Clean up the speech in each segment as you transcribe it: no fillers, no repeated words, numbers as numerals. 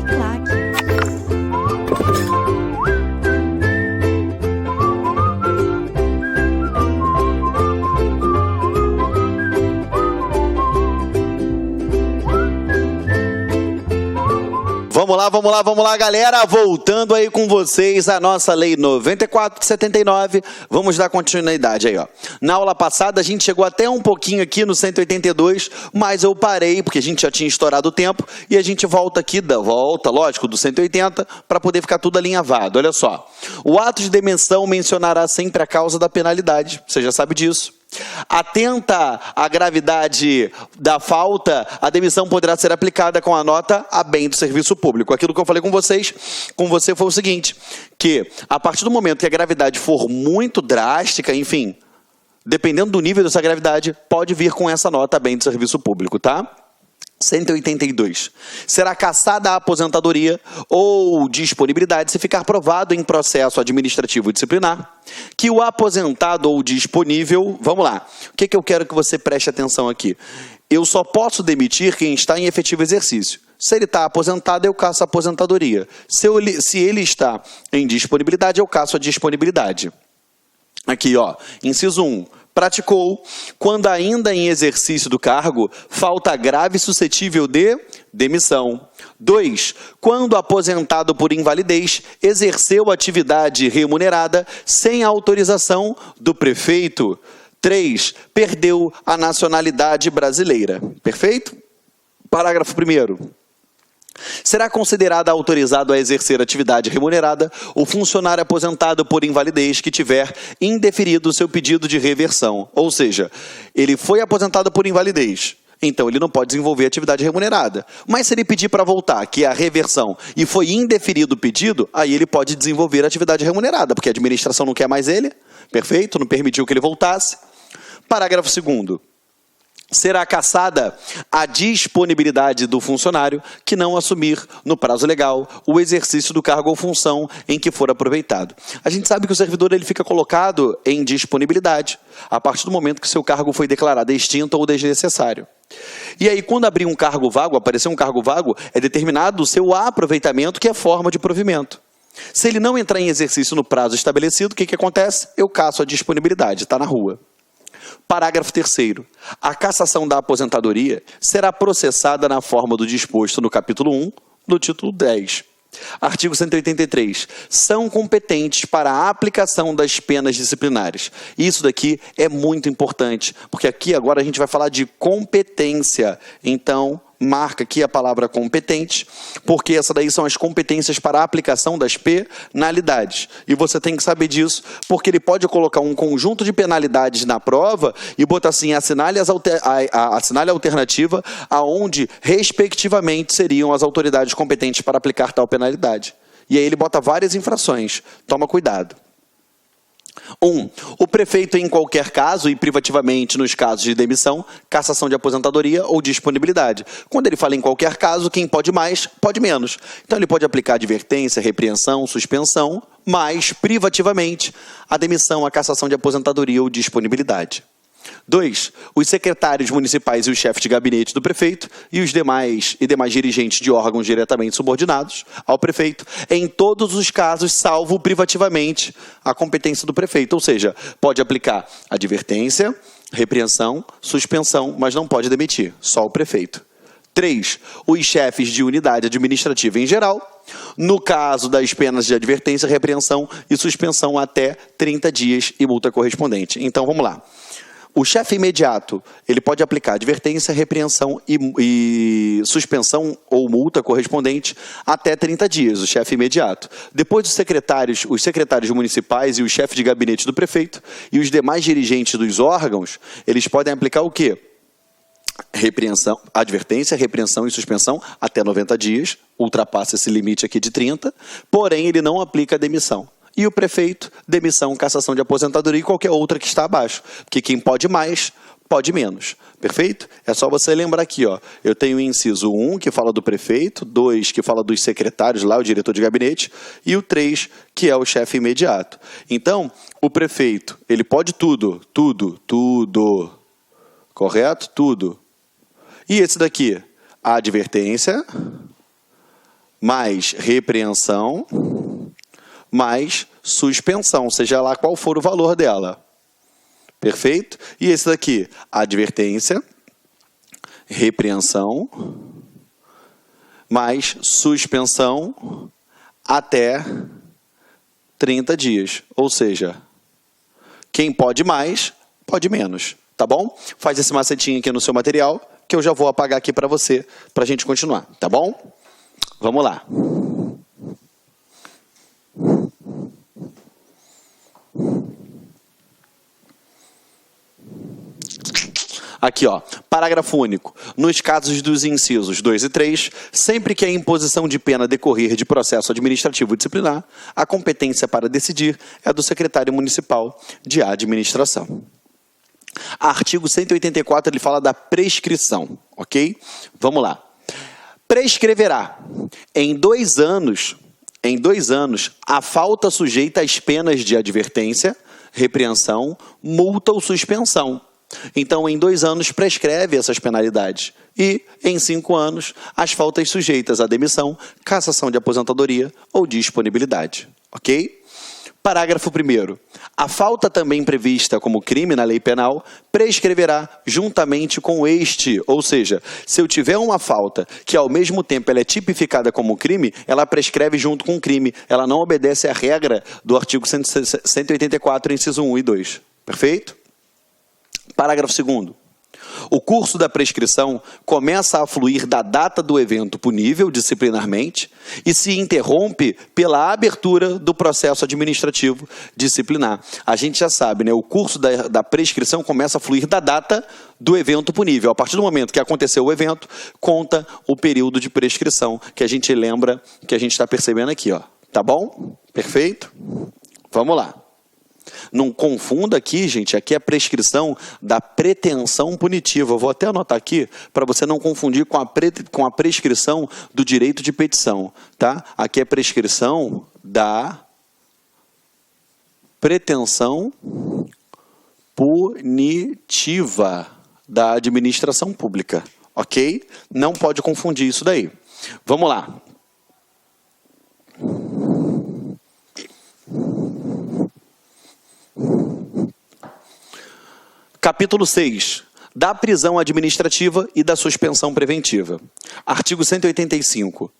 Uniclac. Vamos lá, galera. Voltando aí com vocês a nossa Lei 94 de 79. Vamos dar continuidade aí, ó. Na aula passada a gente chegou até um pouquinho aqui no 182, mas eu parei porque a gente já tinha estourado o tempo e a gente volta aqui, lógico, do 180 para poder ficar tudo alinhavado. Olha só. O ato de demissão mencionará sempre a causa da penalidade. Você já sabe disso. Atenta à gravidade da falta, a demissão poderá ser aplicada com a nota a bem do serviço público. Aquilo que eu falei com você foi o seguinte, que a partir do momento que a gravidade for muito drástica, enfim, dependendo do nível dessa gravidade, pode vir com essa nota a bem do serviço público, tá? 182. Será cassada a aposentadoria ou disponibilidade se ficar provado em processo administrativo disciplinar que o aposentado ou disponível... Vamos lá. O que eu quero que você preste atenção aqui? Eu só posso demitir quem está em efetivo exercício. Se ele está aposentado, eu caço a aposentadoria. Se ele está em disponibilidade, eu caço a disponibilidade. Aqui, ó, inciso 1. Praticou, quando ainda em exercício do cargo, falta grave suscetível de demissão. 2. Quando aposentado por invalidez, exerceu atividade remunerada sem autorização do prefeito. 3. Perdeu a nacionalidade brasileira. Perfeito? Parágrafo 1º. Será considerado autorizado a exercer atividade remunerada o funcionário aposentado por invalidez que tiver indeferido o seu pedido de reversão. Ou seja, ele foi aposentado por invalidez, então ele não pode desenvolver atividade remunerada. Mas se ele pedir para voltar, que é a reversão, e foi indeferido o pedido, aí ele pode desenvolver atividade remunerada, porque a administração não quer mais ele, perfeito? Não permitiu que ele voltasse. Parágrafo 2º. Será cassada a disponibilidade do funcionário que não assumir, no prazo legal, o exercício do cargo ou função em que for aproveitado. A gente sabe que o servidor ele fica colocado em disponibilidade a partir do momento que seu cargo foi declarado extinto ou desnecessário. E aí, quando abrir um cargo vago, aparecer um cargo vago, é determinado o seu aproveitamento, que é forma de provimento. Se ele não entrar em exercício no prazo estabelecido, o que acontece? Eu casso a disponibilidade, está na rua. Parágrafo 3º. A cassação da aposentadoria será processada na forma do disposto no capítulo 1, do título 10. Artigo 183. São competentes para a aplicação das penas disciplinares. Isso daqui é muito importante, porque aqui agora a gente vai falar de competência. Então, marca aqui a palavra competente, porque essa daí são as competências para a aplicação das penalidades. E você tem que saber disso, porque ele pode colocar um conjunto de penalidades na prova e botar assim, assinale a alternativa aonde, respectivamente, seriam as autoridades competentes para aplicar tal penalidade. E aí ele bota várias infrações. Toma cuidado. 1. O prefeito, em qualquer caso, e privativamente nos casos de demissão, cassação de aposentadoria ou disponibilidade. Quando ele fala em qualquer caso, quem pode mais, pode menos. Então, ele pode aplicar advertência, repreensão, suspensão, mas, privativamente, a demissão, a cassação de aposentadoria ou disponibilidade. 2. Os secretários municipais e o chefe de gabinete do prefeito e os demais dirigentes de órgãos diretamente subordinados ao prefeito, em todos os casos, salvo privativamente a competência do prefeito. Ou seja, pode aplicar advertência, repreensão, suspensão, mas não pode demitir, só o prefeito. 3. Os chefes de unidade administrativa em geral, no caso das penas de advertência, repreensão e suspensão até 30 dias e multa correspondente. Então, vamos lá. O chefe imediato, ele pode aplicar advertência, repreensão e suspensão ou multa correspondente até 30 dias, o chefe imediato. Depois os secretários municipais e o chefe de gabinete do prefeito e os demais dirigentes dos órgãos, eles podem aplicar o quê? Repreensão, advertência, repreensão e suspensão até 90 dias, ultrapassa esse limite aqui de 30, porém ele não aplica a demissão. E o prefeito, demissão, cassação de aposentadoria e qualquer outra que está abaixo. Porque quem pode mais, pode menos. Perfeito? É só você lembrar aqui, ó. Eu tenho o inciso 1, que fala do prefeito, 2, que fala dos secretários lá, o diretor de gabinete, e o 3, que é o chefe imediato. Então, o prefeito, ele pode tudo. Correto? Tudo. E esse daqui? A advertência, mais repreensão, mais suspensão, seja lá qual for o valor dela. Perfeito? E esse daqui, advertência, repreensão, mais suspensão até 30 dias. Ou seja, quem pode mais, pode menos. Tá bom? Faz esse macetinho aqui no seu material, que eu já vou apagar aqui para você, para a gente continuar. Tá bom? Vamos lá. Aqui, ó, parágrafo único. Nos casos dos incisos 2 e 3, sempre que a imposição de pena decorrer de processo administrativo disciplinar, a competência para decidir é do secretário municipal de administração. Artigo 184, ele fala da prescrição, ok? Vamos lá. Prescreverá em 2 anos, a falta sujeita às penas de advertência, repreensão, multa ou suspensão. Então, em 2 anos, prescreve essas penalidades. E, em 5 anos, as faltas sujeitas à demissão, cassação de aposentadoria ou disponibilidade. Ok? Parágrafo 1º. A falta também prevista como crime na lei penal prescreverá juntamente com este. Ou seja, se eu tiver uma falta que, ao mesmo tempo, ela é tipificada como crime, ela prescreve junto com o crime. Ela não obedece à regra do artigo 184, inciso 1 e 2. Perfeito? Parágrafo 2º. O curso da prescrição começa a fluir da data do evento punível disciplinarmente e se interrompe pela abertura do processo administrativo disciplinar. A gente já sabe, né? O curso da prescrição começa a fluir da data do evento punível. A partir do momento que aconteceu o evento, conta o período de prescrição, que a gente lembra, que a gente está percebendo aqui, ó. Tá bom? Perfeito? Vamos lá. Não confunda aqui, gente, aqui é a prescrição da pretensão punitiva. Eu vou até anotar aqui para você não confundir com a prescrição do direito de petição, tá? Aqui é prescrição da pretensão punitiva da administração pública, ok? Não pode confundir isso daí. Vamos lá. Capítulo 6. Da prisão administrativa e da suspensão preventiva. Artigo 185.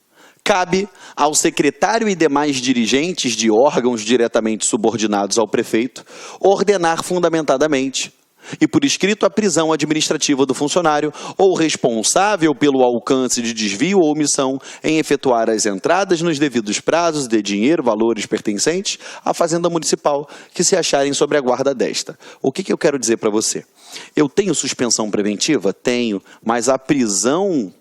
Cabe ao secretário e demais dirigentes de órgãos diretamente subordinados ao prefeito ordenar fundamentadamente e por escrito a prisão administrativa do funcionário ou responsável pelo alcance de desvio ou omissão em efetuar as entradas nos devidos prazos de dinheiro, valores pertencentes à Fazenda Municipal que se acharem sobre a guarda desta. O que eu quero dizer para você? Eu tenho suspensão preventiva? Tenho, mas a prisão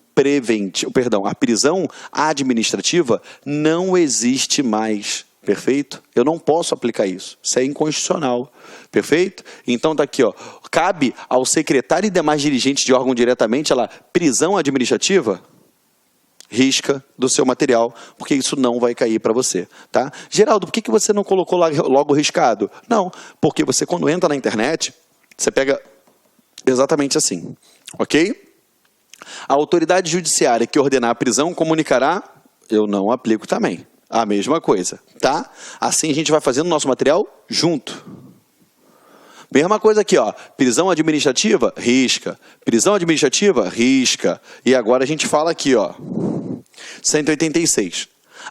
a prisão administrativa não existe mais. Perfeito? Eu não posso aplicar isso. Isso é inconstitucional. Perfeito? Então tá aqui, ó. Cabe ao secretário e demais dirigentes de órgão diretamente, prisão administrativa? Risca do seu material, porque isso não vai cair para você, tá? Geraldo, por que você não colocou logo riscado? Não, porque você quando entra na internet, você pega exatamente assim, ok? A autoridade judiciária que ordenar a prisão comunicará, eu não aplico também. A mesma coisa, tá? Assim a gente vai fazendo o nosso material junto. Mesma coisa aqui, ó. Prisão administrativa, risca. Prisão administrativa, risca. E agora a gente fala aqui, ó. 186.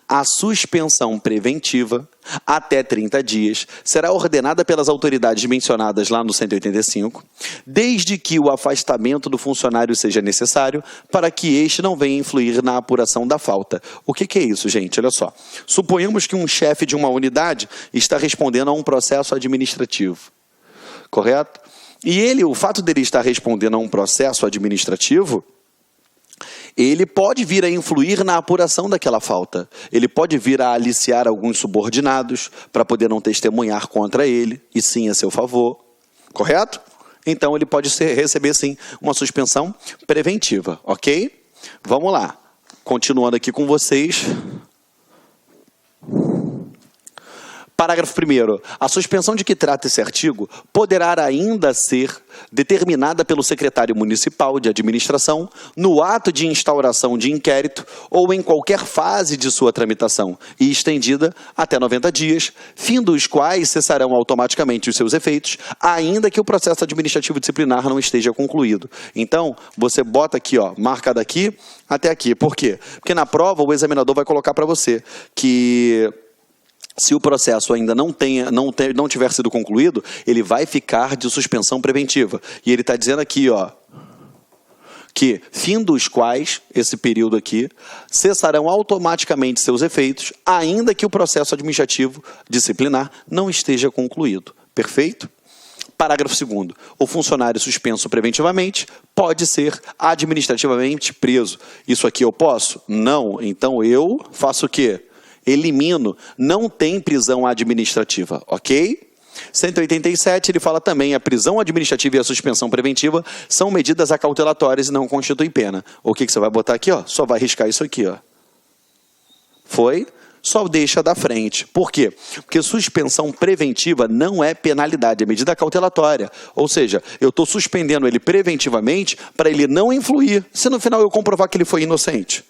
A suspensão preventiva, até 30 dias, será ordenada pelas autoridades mencionadas lá no 185, desde que o afastamento do funcionário seja necessário para que este não venha influir na apuração da falta. O que é isso, gente? Olha só. Suponhamos que um chefe de uma unidade está respondendo a um processo administrativo, correto? E o fato dele estar respondendo a um processo administrativo, ele pode vir a influir na apuração daquela falta. Ele pode vir a aliciar alguns subordinados para poder não testemunhar contra ele, e sim a seu favor. Correto? Então, ele pode receber, sim, uma suspensão preventiva. Ok? Vamos lá. Continuando aqui com vocês. Parágrafo 1º. A suspensão de que trata esse artigo poderá ainda ser determinada pelo secretário municipal de administração no ato de instauração de inquérito ou em qualquer fase de sua tramitação e estendida até 90 dias, fim dos quais cessarão automaticamente os seus efeitos, ainda que o processo administrativo disciplinar não esteja concluído. Então, você bota aqui, ó, marca daqui até aqui. Por quê? Porque na prova o examinador vai colocar para você que se o processo ainda não tiver sido concluído, ele vai ficar de suspensão preventiva. E ele está dizendo aqui, ó, que fim dos quais, esse período aqui, cessarão automaticamente seus efeitos, ainda que o processo administrativo disciplinar não esteja concluído. Perfeito? Parágrafo 2º. O funcionário suspenso preventivamente pode ser administrativamente preso. Isso aqui eu posso? Não. Então eu faço o quê? Elimino. Não tem prisão administrativa, ok? 187, ele fala também, a prisão administrativa e a suspensão preventiva são medidas acautelatórias e não constituem pena. O que você vai botar aqui? Ó? Só vai riscar isso aqui. Ó. Foi? Só deixa da frente. Por quê? Porque suspensão preventiva não é penalidade, é medida cautelatória. Ou seja, eu estou suspendendo ele preventivamente para ele não influir, se no final eu comprovar que ele foi inocente.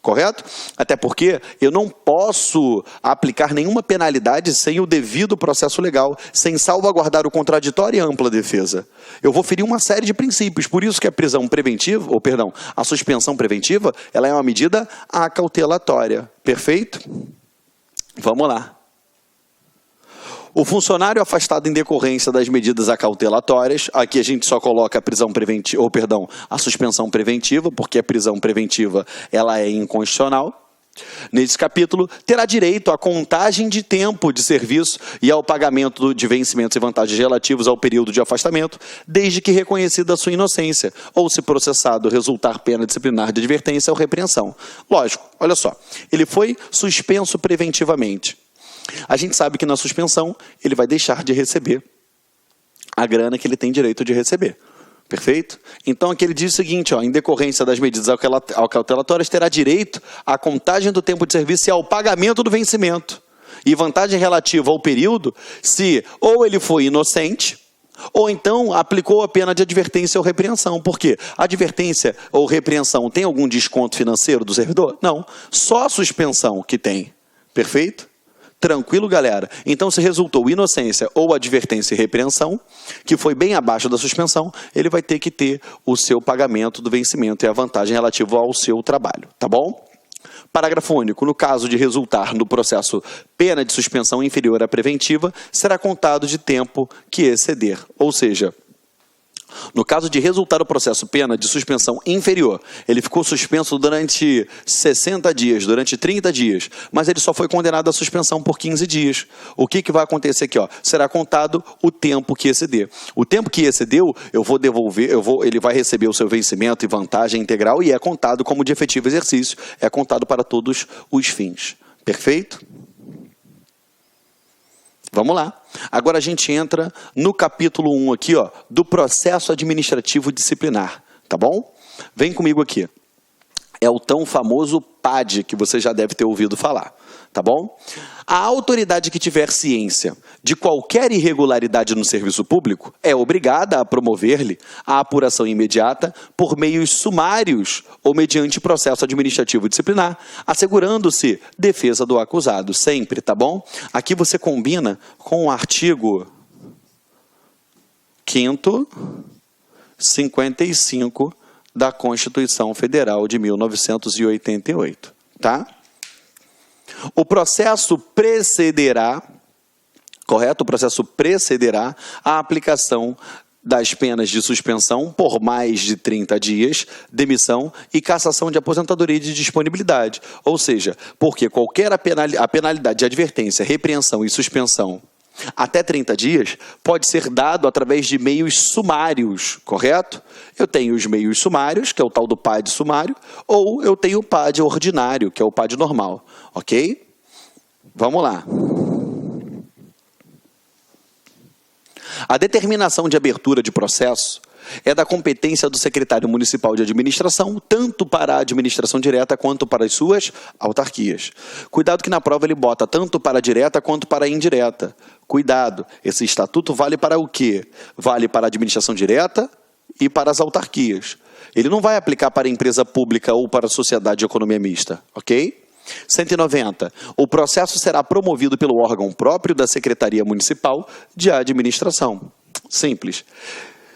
Correto? Até porque eu não posso aplicar nenhuma penalidade sem o devido processo legal, sem salvaguardar o contraditório e a ampla defesa. Eu vou ferir uma série de princípios, por isso que a prisão preventiva, a suspensão preventiva, ela é uma medida acautelatória. Perfeito? Vamos lá. O funcionário afastado em decorrência das medidas acautelatórias, aqui a gente só coloca a prisão preventiva, a suspensão preventiva, porque a prisão preventiva ela é inconstitucional. Nesse capítulo, terá direito à contagem de tempo de serviço e ao pagamento de vencimentos e vantagens relativos ao período de afastamento, desde que reconhecida a sua inocência, ou se processado resultar pena disciplinar de advertência ou repreensão. Lógico, olha só, ele foi suspenso preventivamente. A gente sabe que na suspensão ele vai deixar de receber a grana que ele tem direito de receber. Perfeito? Então aqui ele diz o seguinte, ó, em decorrência das medidas acautelatórias, terá direito à contagem do tempo de serviço e ao pagamento do vencimento. E vantagem relativa ao período, se ou ele foi inocente, ou então aplicou a pena de advertência ou repreensão. Por quê? Advertência ou repreensão tem algum desconto financeiro do servidor? Não. Só a suspensão que tem. Perfeito? Tranquilo, galera? Então, se resultou inocência ou advertência e repreensão, que foi bem abaixo da suspensão, ele vai ter que ter o seu pagamento do vencimento e a vantagem relativa ao seu trabalho. Tá bom? Parágrafo único. No caso de resultar no processo pena de suspensão inferior à preventiva, será contado de tempo que exceder. Ou seja, no caso de resultar o processo pena de suspensão inferior, ele ficou suspenso durante 60 dias, durante 30 dias, mas ele só foi condenado à suspensão por 15 dias. O que vai acontecer aqui? Ó? Será contado o tempo que exceder. O tempo que excedeu, eu vou devolver, ele vai receber o seu vencimento e vantagem integral e é contado como de efetivo exercício, é contado para todos os fins. Perfeito? Vamos lá. Agora a gente entra no capítulo 1 aqui, ó, do processo administrativo disciplinar, tá bom? Vem comigo aqui. É o tão famoso PAD, que você já deve ter ouvido falar, tá bom? A autoridade que tiver ciência de qualquer irregularidade no serviço público é obrigada a promover-lhe a apuração imediata por meios sumários ou mediante processo administrativo disciplinar, assegurando-se defesa do acusado, sempre, tá bom? Aqui você combina com o artigo 5º, 55 da Constituição Federal de 1988, tá? O processo precederá, correto? O processo precederá a aplicação das penas de suspensão por mais de 30 dias, demissão e cassação de aposentadoria e de disponibilidade. Ou seja, porque qualquer penalidade de advertência, repreensão e suspensão até 30 dias pode ser dado através de meios sumários, correto? Eu tenho os meios sumários, que é o tal do PAD sumário, ou eu tenho o PAD ordinário, que é o PAD normal, ok? Vamos lá. A determinação de abertura de processo é da competência do secretário municipal de administração, tanto para a administração direta quanto para as suas autarquias. Cuidado que na prova ele bota tanto para a direta quanto para a indireta. Cuidado, esse estatuto vale para o quê? Vale para a administração direta e para as autarquias. Ele não vai aplicar para a empresa pública ou para a sociedade de economia mista, ok? 190. O processo será promovido pelo órgão próprio da Secretaria Municipal de Administração. Simples.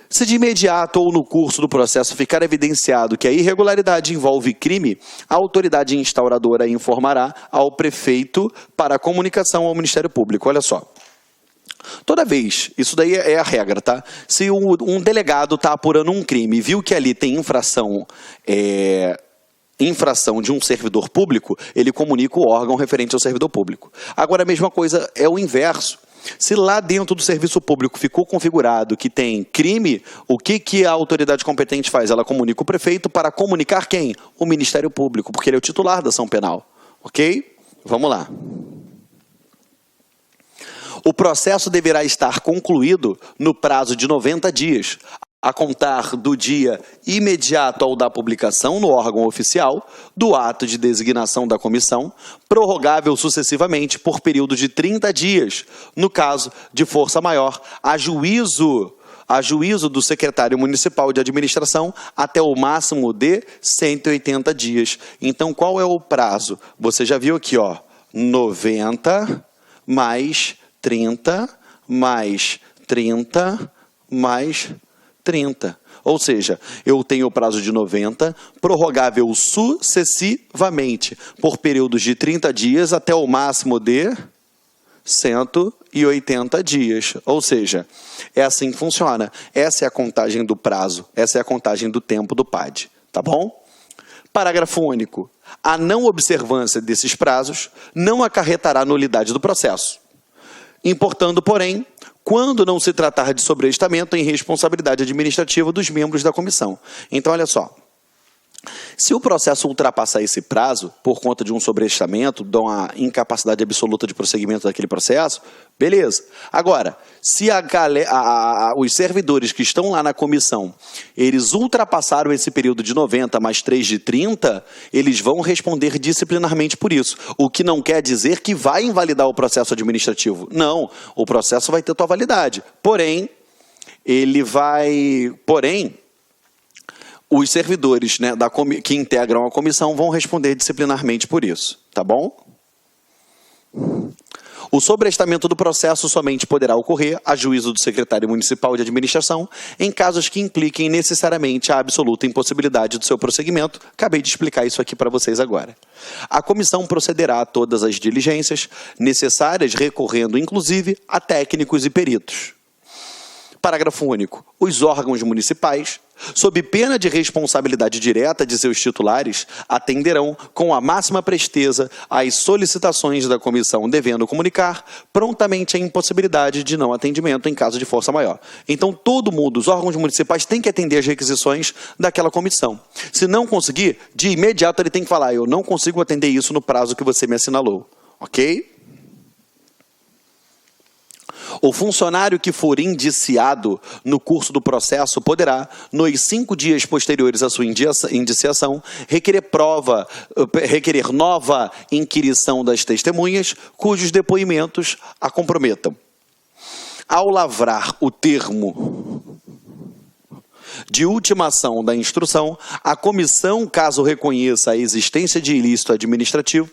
Se de imediato ou no curso do processo ficar evidenciado que a irregularidade envolve crime, a autoridade instauradora informará ao prefeito para a comunicação ao Ministério Público. Olha só. Toda vez, isso daí é a regra, tá? Se um delegado está apurando um crime e viu que ali tem infração de um servidor público, ele comunica o órgão referente ao servidor público. Agora, a mesma coisa é o inverso. Se lá dentro do serviço público ficou configurado que tem crime, o que a autoridade competente faz? Ela comunica o prefeito para comunicar quem? O Ministério Público, porque ele é o titular da ação penal. Ok? Vamos lá. O processo deverá estar concluído no prazo de 90 dias, a contar do dia imediato ao da publicação no órgão oficial do ato de designação da comissão, prorrogável sucessivamente por período de 30 dias, no caso de força maior, a juízo do secretário municipal de administração até o máximo de 180 dias. Então, qual é o prazo? Você já viu aqui, ó, 90 mais 30 mais 30 mais 30. Ou seja, eu tenho o prazo de 90, prorrogável sucessivamente por períodos de 30 dias até o máximo de 180 dias. Ou seja, é assim que funciona. Essa é a contagem do prazo, essa é a contagem do tempo do PAD. Tá bom? Parágrafo único. A não observância desses prazos não acarretará nulidade do processo, importando, porém, quando não se tratar de sobreestamento em responsabilidade administrativa dos membros da comissão. Então, olha só. Se o processo ultrapassar esse prazo, por conta de um sobreestamento, de uma incapacidade absoluta de prosseguimento daquele processo, beleza. Agora, se os servidores que estão lá na comissão, eles ultrapassaram esse período de 90 mais 3 de 30, eles vão responder disciplinarmente por isso. O que não quer dizer que vai invalidar o processo administrativo. Não, o processo vai ter sua validade. Porém, os servidores, né, que integram a comissão vão responder disciplinarmente por isso, tá bom? O sobrestamento do processo somente poderá ocorrer a juízo do secretário municipal de administração em casos que impliquem necessariamente a absoluta impossibilidade do seu prosseguimento. Acabei de explicar isso aqui para vocês agora. A comissão procederá a todas as diligências necessárias, recorrendo inclusive a técnicos e peritos. Parágrafo único. Os órgãos municipais, sob pena de responsabilidade direta de seus titulares, atenderão com a máxima presteza às solicitações da comissão, devendo comunicar prontamente a impossibilidade de não atendimento em caso de força maior. Então, todo mundo, os órgãos municipais, têm que atender às requisições daquela comissão. Se não conseguir, de imediato ele tem que falar: eu não consigo atender isso no prazo que você me assinalou. Ok? O funcionário que for indiciado no curso do processo poderá, nos 5 dias posteriores à sua indiciação, requerer nova inquirição das testemunhas, cujos depoimentos a comprometam. Ao lavrar o termo de ultimação da instrução, a comissão, caso reconheça a existência de ilícito administrativo,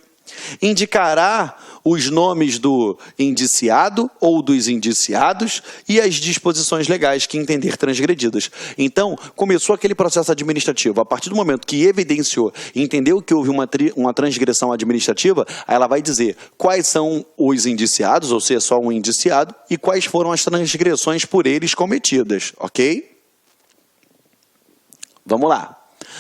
indicará os nomes do indiciado ou dos indiciados e as disposições legais que entender transgredidas. Então, começou aquele processo administrativo. A partir do momento que evidenciou, entendeu que houve uma transgressão administrativa, aí ela vai dizer quais são os indiciados, ou se é só um indiciado, e quais foram as transgressões por eles cometidas, ok? Vamos lá.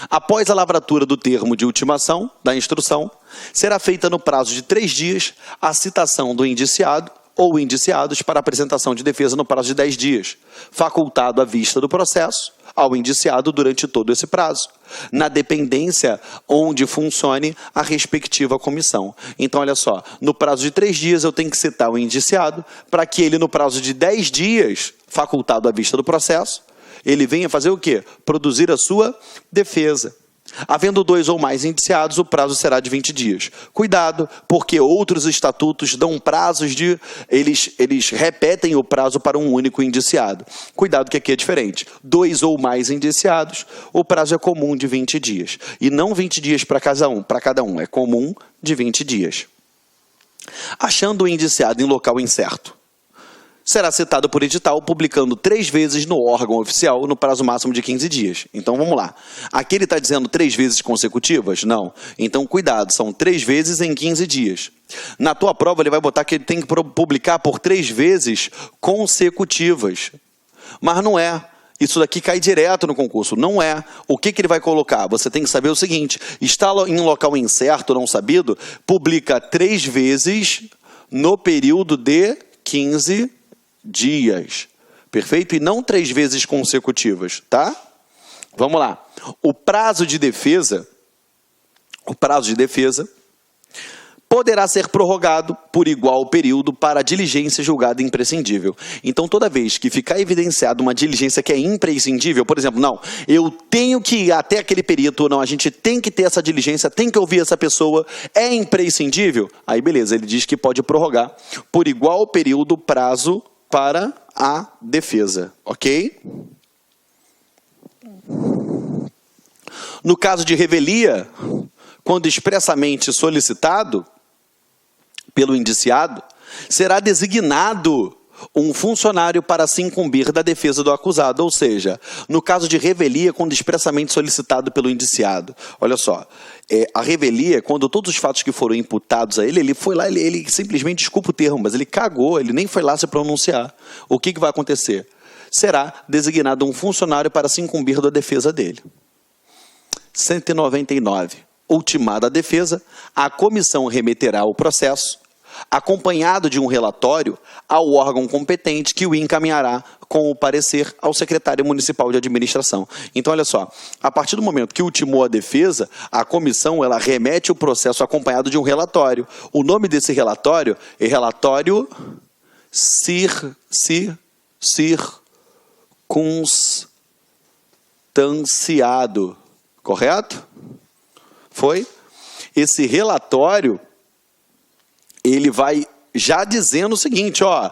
Após a lavratura do termo de ultimação da instrução, será feita no prazo de 3 dias a citação do indiciado ou indiciados para apresentação de defesa no prazo de 10 dias, facultado à vista do processo ao indiciado durante todo esse prazo, na dependência onde funcione a respectiva comissão. Então, olha só, no prazo de 3 dias eu tenho que citar o indiciado para que ele, no prazo de 10 dias, facultado à vista do processo, ele venha fazer o quê? Produzir a sua defesa. Havendo 2 ou mais indiciados, o prazo será de 20 dias. Cuidado, porque outros estatutos dão prazos de... Eles repetem o prazo para um único indiciado. Cuidado que aqui é diferente. 2 ou mais indiciados, o prazo é comum de 20 dias. E não 20 dias para cada um, é comum de 20 dias. Achando o indiciado em local incerto, será citado por edital, publicando 3 vezes no órgão oficial, no prazo máximo de 15 dias. Então, vamos lá. Aqui ele está dizendo 3 vezes consecutivas? Não. Então, cuidado, são 3 vezes em 15 dias. Na tua prova, ele vai botar que ele tem que publicar por 3 vezes consecutivas. Mas não é. Isso daqui cai direto no concurso. Não é. O que ele vai colocar? Você tem que saber o seguinte, está em local incerto, não sabido, publica 3 vezes no período de 15 dias, perfeito? E não 3 vezes consecutivas, tá? Vamos lá. O prazo de defesa poderá ser prorrogado por igual período para diligência julgada imprescindível. Então, toda vez que ficar evidenciado uma diligência que é imprescindível, por exemplo, não, eu tenho que ir até aquele perito, não, a gente tem que ter essa diligência, tem que ouvir essa pessoa, é imprescindível, aí beleza, ele diz que pode prorrogar por igual período prazo para a defesa, ok? No caso de revelia, quando expressamente solicitado pelo indiciado, será designado um funcionário para se incumbir da defesa do acusado, ou seja, no caso de revelia, quando expressamente solicitado pelo indiciado. Olha só, a revelia, quando todos os fatos que foram imputados a ele foi lá, ele simplesmente, desculpa o termo, mas ele cagou, ele nem foi lá se pronunciar. O que vai acontecer? Será designado um funcionário para se incumbir da defesa dele. 199. Ultimada a defesa, a comissão remeterá o processo, acompanhado de um relatório, ao órgão competente que o encaminhará com o parecer ao secretário municipal de administração. Então, olha só, a partir do momento que ultimou a defesa, a comissão ela remete o processo acompanhado de um relatório. O nome desse relatório é relatório circunstanciado, correto? Foi? Esse relatório, ele vai já dizendo o seguinte, ó,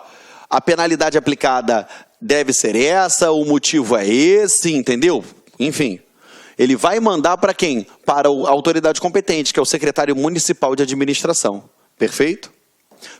a penalidade aplicada deve ser essa, o motivo é esse, entendeu? Enfim, ele vai mandar para quem? Para a autoridade competente, que é o secretário municipal de administração. Perfeito?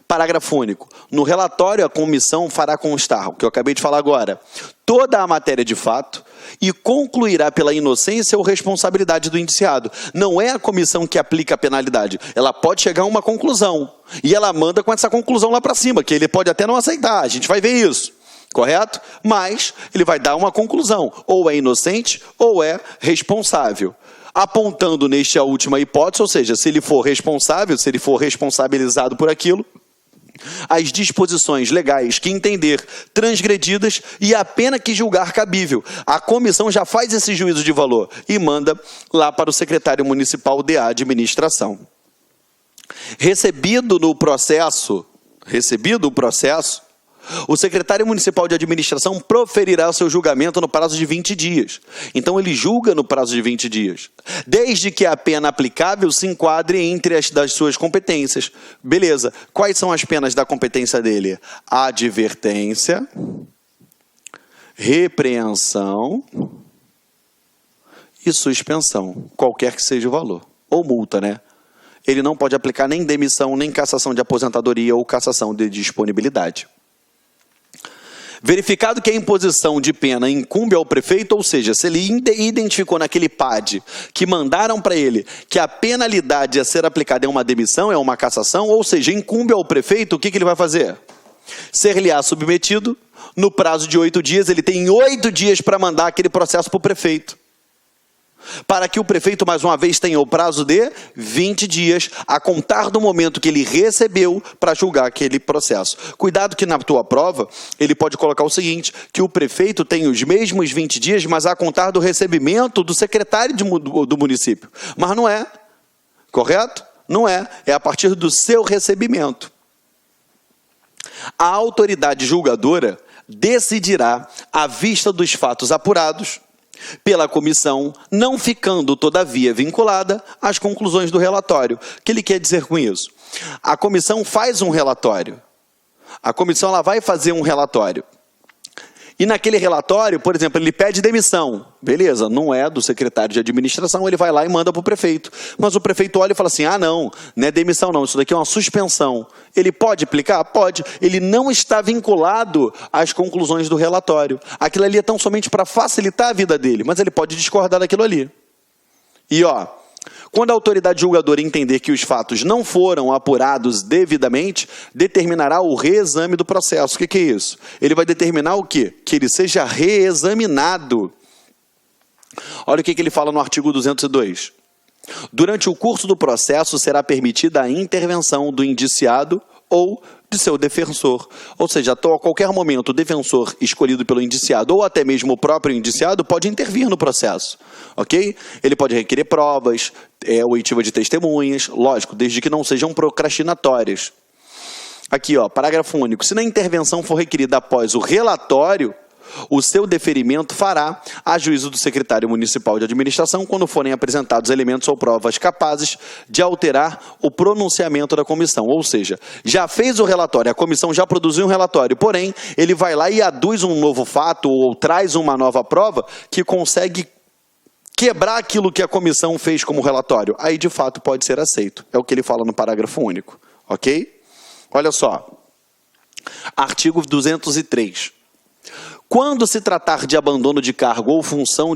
Parágrafo único. No relatório, a comissão fará constar, o que eu acabei de falar agora, toda a matéria de fato e concluirá pela inocência ou responsabilidade do indiciado. Não é a comissão que aplica a penalidade. Ela pode chegar a uma conclusão. E ela manda com essa conclusão lá para cima, que ele pode até não aceitar. A gente vai ver isso. Correto? Mas ele vai dar uma conclusão. Ou é inocente ou é responsável. Apontando nesta última hipótese, ou seja, se ele for responsável, se ele for responsabilizado por aquilo, as disposições legais que entender transgredidas e a pena que julgar cabível. A comissão já faz esse juízo de valor e manda lá para o secretário municipal de administração. Recebido o processo, o secretário municipal de administração proferirá seu julgamento no prazo de 20 dias. Então, ele julga no prazo de 20 dias. Desde que a pena aplicável se enquadre entre as das suas competências. Beleza. Quais são as penas da competência dele? Advertência, repreensão e suspensão. Qualquer que seja o valor. Ou multa, né? Ele não pode aplicar nem demissão, nem cassação de aposentadoria ou cassação de disponibilidade. Verificado que a imposição de pena incumbe ao prefeito, ou seja, se ele identificou naquele PAD que mandaram para ele que a penalidade a ser aplicada é uma demissão, é uma cassação, ou seja, incumbe ao prefeito, o que ele vai fazer? Ser-lhe-á submetido, no prazo de 8 dias, ele tem 8 dias para mandar aquele processo para o prefeito. Para que o prefeito, mais uma vez, tenha o prazo de 20 dias a contar do momento que ele recebeu para julgar aquele processo. Cuidado que na tua prova, ele pode colocar o seguinte, que o prefeito tem os mesmos 20 dias, mas a contar do recebimento do secretário do município. Mas não é, correto? Não é, é a partir do seu recebimento. A autoridade julgadora decidirá à vista dos fatos apurados pela comissão, não ficando, todavia, vinculada às conclusões do relatório. O que ele quer dizer com isso? A comissão faz um relatório. A comissão ela vai fazer um relatório. E naquele relatório, por exemplo, ele pede demissão. Beleza, não é do secretário de administração, ele vai lá e manda para o prefeito. Mas o prefeito olha e fala assim, não é demissão não, isso daqui é uma suspensão. Ele pode aplicar? Pode. Ele não está vinculado às conclusões do relatório. Aquilo ali é tão somente para facilitar a vida dele, mas ele pode discordar daquilo ali. E quando a autoridade julgadora entender que os fatos não foram apurados devidamente, determinará o reexame do processo. O que é isso? Ele vai determinar o quê? Que ele seja reexaminado. Olha o que ele fala no artigo 202. Durante o curso do processo será permitida a intervenção do indiciado ou de seu defensor. Ou seja, a qualquer momento o defensor escolhido pelo indiciado ou até mesmo o próprio indiciado pode intervir no processo. Ok? Ele pode requerer provas, oitiva de testemunhas, lógico, desde que não sejam procrastinatórias. Aqui, parágrafo único. Se na intervenção for requerida após o relatório, o seu deferimento fará a juízo do secretário municipal de administração quando forem apresentados elementos ou provas capazes de alterar o pronunciamento da comissão. Ou seja, já fez o relatório, a comissão já produziu um relatório, porém, ele vai lá e aduz um novo fato ou traz uma nova prova que consegue quebrar aquilo que a comissão fez como relatório. Aí, de fato, pode ser aceito. É o que ele fala no parágrafo único. Ok? Olha só. Artigo 203. Quando se tratar de abandono de cargo ou função,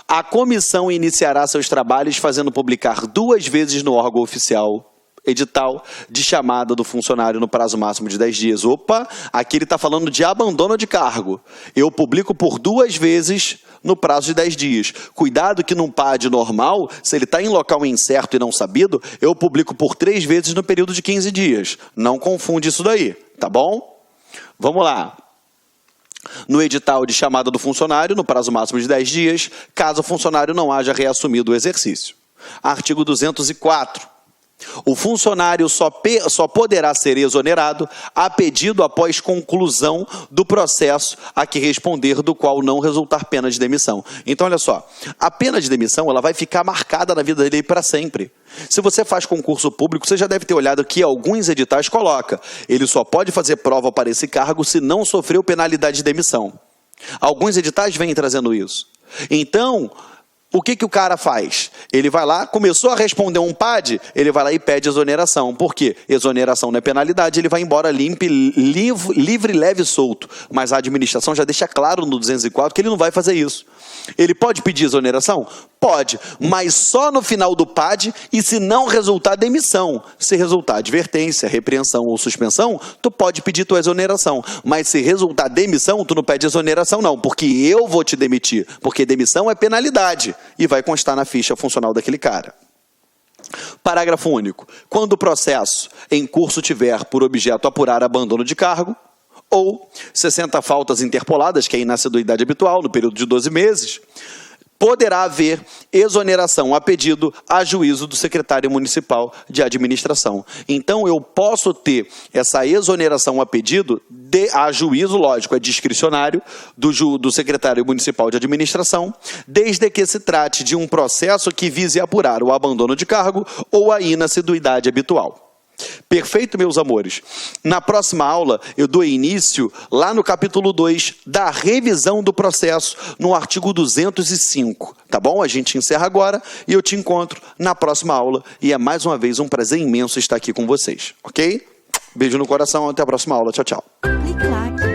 a comissão iniciará seus trabalhos fazendo publicar 2 vezes no órgão oficial edital de chamada do funcionário no prazo máximo de 10 dias. Opa, aqui ele está falando de abandono de cargo. Eu publico por 2 vezes no prazo de 10 dias. Cuidado que num PAD normal, se ele está em local incerto e não sabido, eu publico por 3 vezes no período de 15 dias. Não confunde isso daí, tá bom? Vamos lá. No edital de chamada do funcionário, no prazo máximo de 10 dias, caso o funcionário não haja reassumido o exercício. Artigo 204. O funcionário só poderá ser exonerado a pedido após conclusão do processo a que responder, do qual não resultar pena de demissão. Então, olha só, a pena de demissão ela vai ficar marcada na vida dele para sempre. Se você faz concurso público, você já deve ter olhado que alguns editais colocam. Ele só pode fazer prova para esse cargo se não sofreu penalidade de demissão. Alguns editais vêm trazendo isso. Então, o que o cara faz? Ele vai lá, começou a responder um PAD, ele vai lá e pede exoneração. Por quê? Exoneração não é penalidade, ele vai embora limpo, livre, leve e solto. Mas a administração já deixa claro no 204 que ele não vai fazer isso. Ele pode pedir exoneração? Pode, mas só no final do PAD e se não resultar demissão. Se resultar advertência, repreensão ou suspensão, tu pode pedir tua exoneração. Mas se resultar demissão, tu não pede exoneração não, porque eu vou te demitir. Porque demissão é penalidade e vai constar na ficha funcional daquele cara. Parágrafo único. Quando o processo em curso tiver por objeto apurar abandono de cargo, ou 60 faltas interpoladas, que é a inassiduidade habitual, no período de 12 meses, poderá haver exoneração a pedido a juízo do secretário municipal de administração. Então, eu posso ter essa exoneração a pedido a juízo, lógico, é discricionário, do secretário municipal de administração, desde que se trate de um processo que vise apurar o abandono de cargo ou a inassiduidade habitual. Perfeito, meus amores? Na próxima aula, eu dou início lá no capítulo 2 da revisão do processo, no artigo 205. Tá bom? A gente encerra agora e eu te encontro na próxima aula. E é mais uma vez um prazer imenso estar aqui com vocês. Ok? Beijo no coração, até a próxima aula. Tchau, tchau. Clique lá.